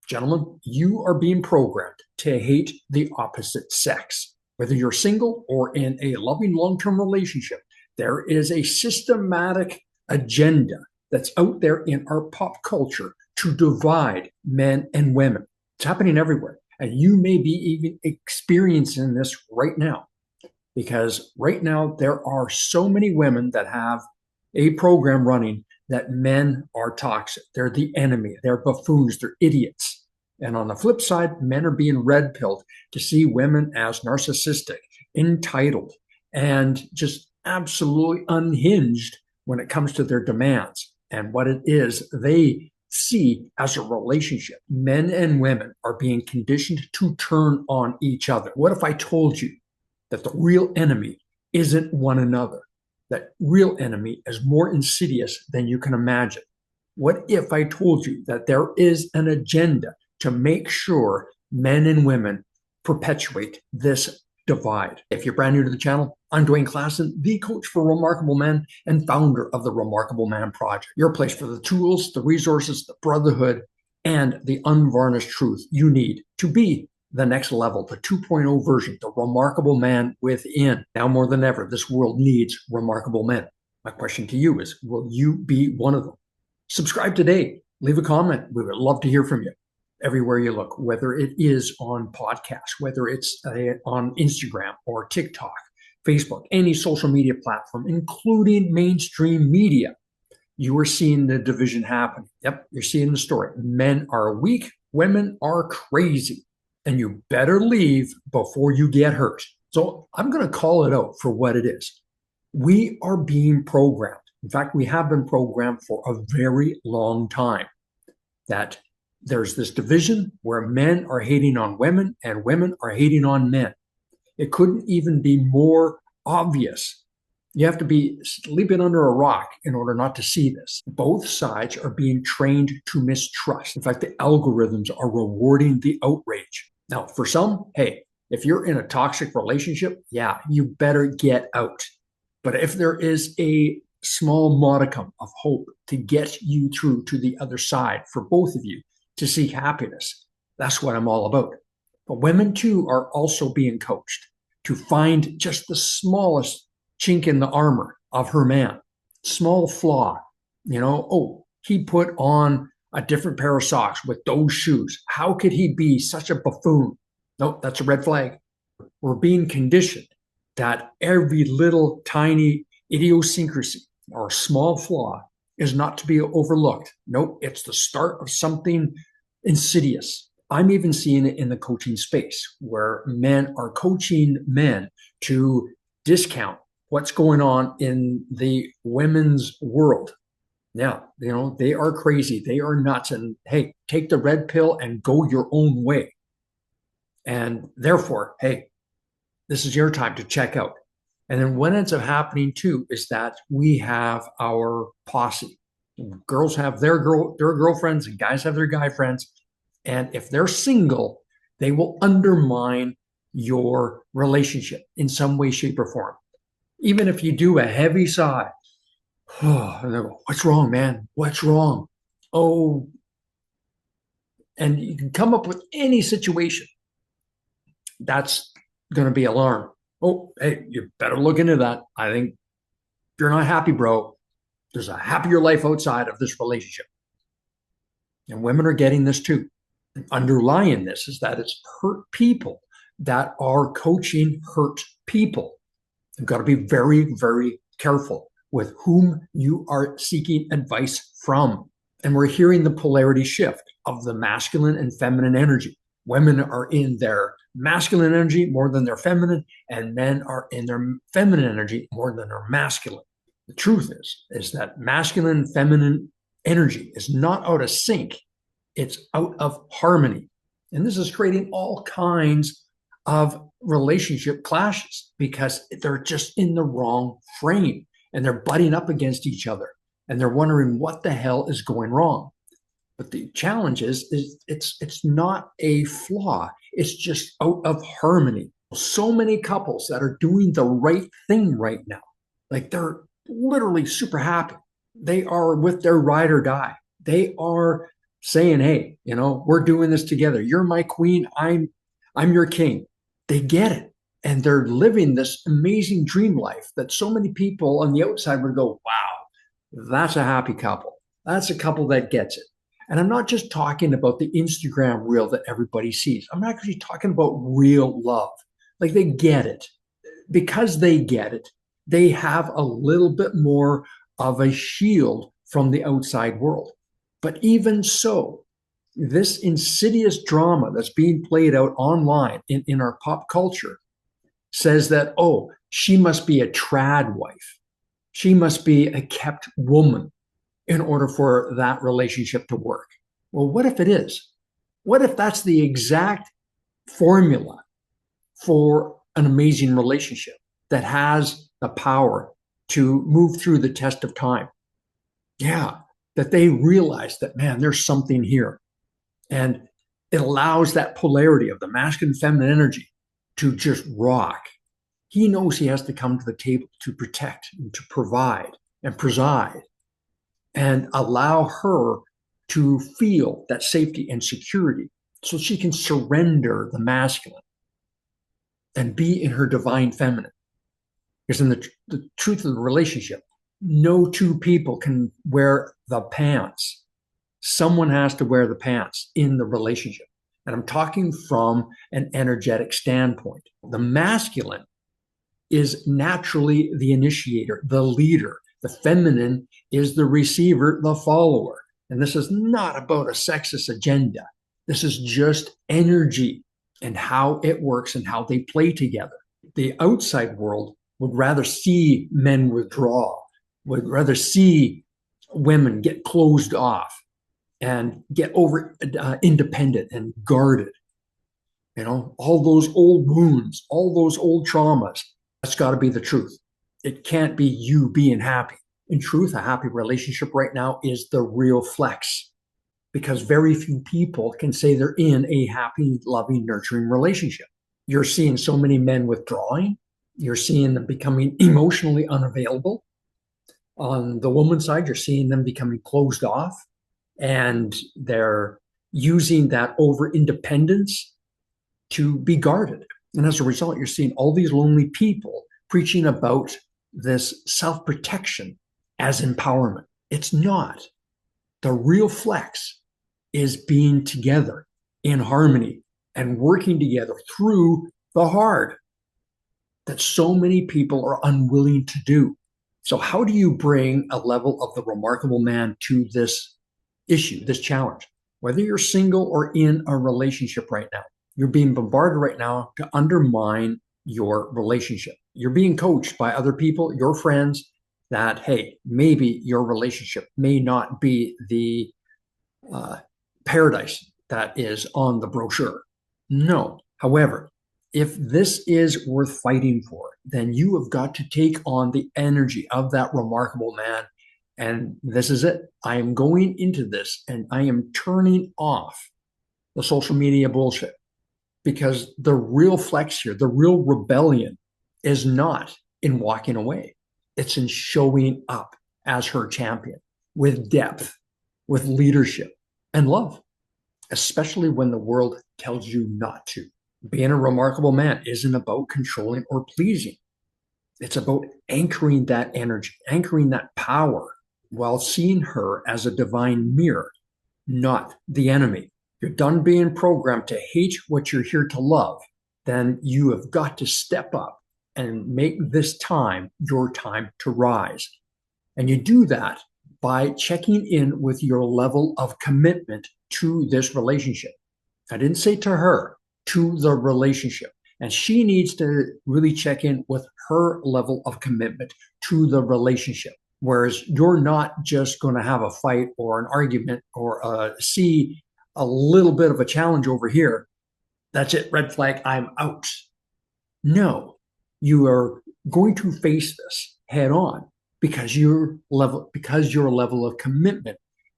Gentlemen, you are being programmed to hate the opposite sex. Whether you're single or in a loving long-term relationship, there is a systematic agenda that's out there in our pop culture to divide men and women. It's happening everywhere. And you may be even experiencing this right now, because right now there are so many women that have a program running that men are toxic. They're the enemy. They're buffoons. They're idiots. And on the flip side, men are being red pilled to see women as narcissistic, entitled, and just absolutely unhinged when it comes to their demands and what it is they see as a relationship. Men and women are being conditioned to turn on each other. What if I told you that the real enemy isn't one another? That real enemy is more insidious than you can imagine. What if I told you that there is an agenda to make sure men and women perpetuate this divide? If you're brand new to the channel, I'm Dwayne Klassen, the coach for remarkable men and founder of the Remarkable Man Project. Your place for the tools, the resources, the brotherhood, and the unvarnished truth you need to be the next level, the 2.0 version, the remarkable man within. Now more than ever, this world needs remarkable men. My question to you is, will you be one of them? Subscribe today. Leave a comment. We would love to hear from you. Everywhere you look, whether it is on podcasts, whether it's on Instagram or TikTok, Facebook, any social media platform, including mainstream media, you are seeing the division happen. Yep, you're seeing the story. Men are weak, women are crazy, and you better leave before you get hurt. So I'm going to call it out for what it is. We are being programmed. In fact, we have been programmed for a very long time that there's this division where men are hating on women and women are hating on men. It couldn't even be more obvious. You have to be sleeping under a rock in order not to see this. Both sides are being trained to mistrust. In fact, the algorithms are rewarding the outrage. Now, for some, hey, if you're in a toxic relationship, yeah, you better get out. But if there is a small modicum of hope to get you through to the other side for both of you to seek happiness, that's what I'm all about. But women too are also being coached to find just the smallest chink in the armor of her man, small flaw. Oh, he put on a different pair of socks with those shoes. How could he be such a buffoon? Nope, that's a red flag. We're being conditioned that every little tiny idiosyncrasy or small flaw is not to be overlooked. Nope, it's the start of something insidious. I'm even seeing it in the coaching space where men are coaching men to discount what's going on in the women's world. Now, they are crazy. They are nuts. And hey, take the red pill and go your own way. And therefore, hey, this is your time to check out. And then what ends up happening too is that we have our posse. Girls have their girlfriends and guys have their guy friends. And if they're single, they will undermine your relationship in some way, shape, or form. Even if you do a heavy sigh, oh, and they go, what's wrong, man? What's wrong? Oh, and you can come up with any situation that's going to be alarm. Oh, hey, you better look into that. I think if you're not happy, bro, there's a happier life outside of this relationship. And women are getting this too. And underlying this is that it's hurt people that are coaching hurt people. You've got to be very, very careful with whom you are seeking advice from. And we're hearing the polarity shift of the masculine and feminine energy. Women are in their masculine energy more than their feminine, and men are in their feminine energy more than their masculine. The truth is that masculine and feminine energy is not out of sync. It's out of harmony. And this is creating all kinds of relationship clashes because they're just in the wrong frame and they're butting up against each other and they're wondering what the hell is going wrong. But the challenge is it's not a flaw. It's just out of harmony. So many couples that are doing the right thing right now, like they're literally super happy. They are with their ride or die. They are saying, hey, we're doing this together. You're my queen. I'm your king. They get it. And they're living this amazing dream life that so many people on the outside would go, wow, that's a happy couple. That's a couple that gets it. And I'm not just talking about the Instagram reel that everybody sees. I'm actually talking about real love. Like they get it. Because they get it, they have a little bit more of a shield from the outside world. But even so, this insidious drama that's being played out online in our pop culture says that, oh, she must be a trad wife. She must be a kept woman in order for that relationship to work. Well, what if it is? What if that's the exact formula for an amazing relationship that has the power to move through the test of time? Yeah, that they realize that, man, there's something here. And it allows that polarity of the masculine and feminine energy to just rock. He knows he has to come to the table to protect and to provide and preside and allow her to feel that safety and security so she can surrender the masculine and be in her divine feminine. Because in the truth of the relationship, no two people can wear the pants. Someone has to wear the pants in the relationship. And I'm talking from an energetic standpoint. The masculine is naturally the initiator, the leader. The feminine is the receiver, the follower. And this is not about a sexist agenda. This is just energy and how it works and how they play together. The outside world would rather see men withdraw, would rather see women get closed off and get over independent and guarded. All those old wounds, all those old traumas, that's got to be the truth. It can't be you being happy. In truth, a happy relationship right now is the real flex, because very few people can say they're in a happy, loving, nurturing relationship. You're seeing so many men withdrawing. You're seeing them becoming emotionally unavailable. On the woman's side, you're seeing them becoming closed off, and they're using that over independence to be guarded. And as a result, you're seeing all these lonely people preaching about this self-protection as empowerment. It's not. The real flex is being together in harmony and working together through the hard that so many people are unwilling to do. So how do you bring a level of the remarkable man to this issue, this challenge? Whether you're single or in a relationship right now, you're being bombarded right now to undermine your relationship. You're being coached by other people, your friends, that, hey, maybe your relationship may not be the paradise that is on the brochure. No. However, if this is worth fighting for, then you have got to take on the energy of that remarkable man. And this is it. I am going into this and I am turning off the social media bullshit, because the real flex here, the real rebellion is not in walking away. It's in showing up as her champion with depth, with leadership and love, especially when the world tells you not to. Being a remarkable man isn't about controlling or pleasing. It's about anchoring that energy, anchoring that power, while seeing her as a divine mirror, not the enemy. You're done being programmed to hate what you're here to love, then you have got to step up and make this time your time to rise. And you do that by checking in with your level of commitment to this relationship. I didn't say to her, to the relationship. And she needs to really check in with her level of commitment to the relationship. Whereas you're not just going to have a fight or an argument or see a little bit of a challenge over here. That's it, red flag, I'm out. No, you are going to face this head on because your level of commitment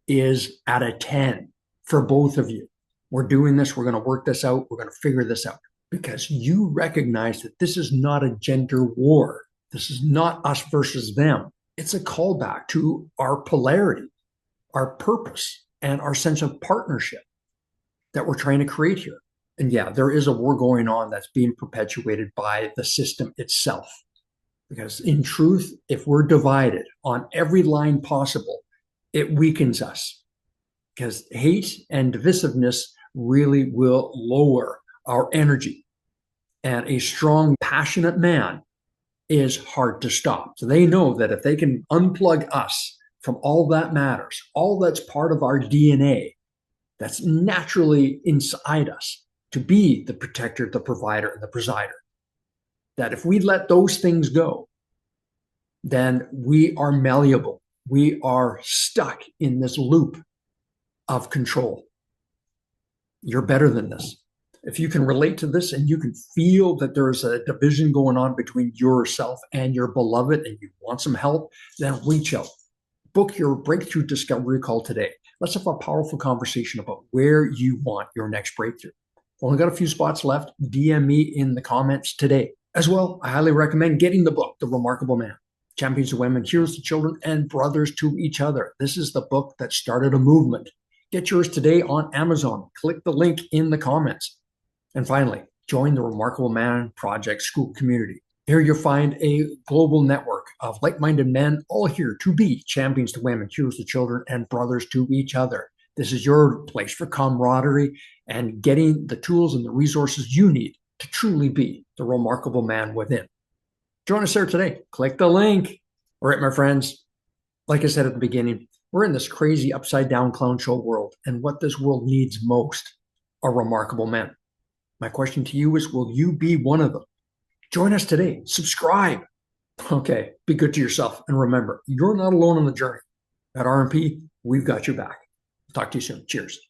is at a 10 for both of you. We're doing this, we're going to work this out, we're going to figure this out, because you recognize that this is not a gender war. This is not us versus them. It's a callback to our polarity, our purpose, and our sense of partnership that we're trying to create here. And yeah, there is a war going on that's being perpetuated by the system itself. Because in truth, if we're divided on every line possible, it weakens us. Because hate and divisiveness really will lower our energy. And a strong, passionate man is hard to stop. So they know that if they can unplug us from all that matters, all that's part of our DNA, that's naturally inside us to be the protector, the provider, and the presider, that if we let those things go, then we are malleable. We are stuck in this loop of control. You're better than this. If you can relate to this and you can feel that there's a division going on between yourself and your beloved and you want some help, then reach out. Book your breakthrough discovery call today. Let's have a powerful conversation about where you want your next breakthrough. Only got a few spots left. DM me in the comments today. As well, I highly recommend getting the book, The Remarkable Man, Champions to Women, Heroes to Children, and Brothers to Each Other. This is the book that started a movement. Get yours today on Amazon. Click the link in the comments. And finally, join the Remarkable Man Project School community. Here you'll find a global network of like-minded men, all here to be champions to women, heroes to children, and brothers to each other. This is your place for camaraderie and getting the tools and the resources you need to truly be the remarkable man within. Join us there today. Click the link. All right, my friends, like I said at the beginning, we're in this crazy upside-down clown show world, and what this world needs most are remarkable men. My question to you is, will you be one of them? Join us today. Subscribe. Okay, be good to yourself. And remember, you're not alone on the journey. At RMP, we've got your back. Talk to you soon. Cheers.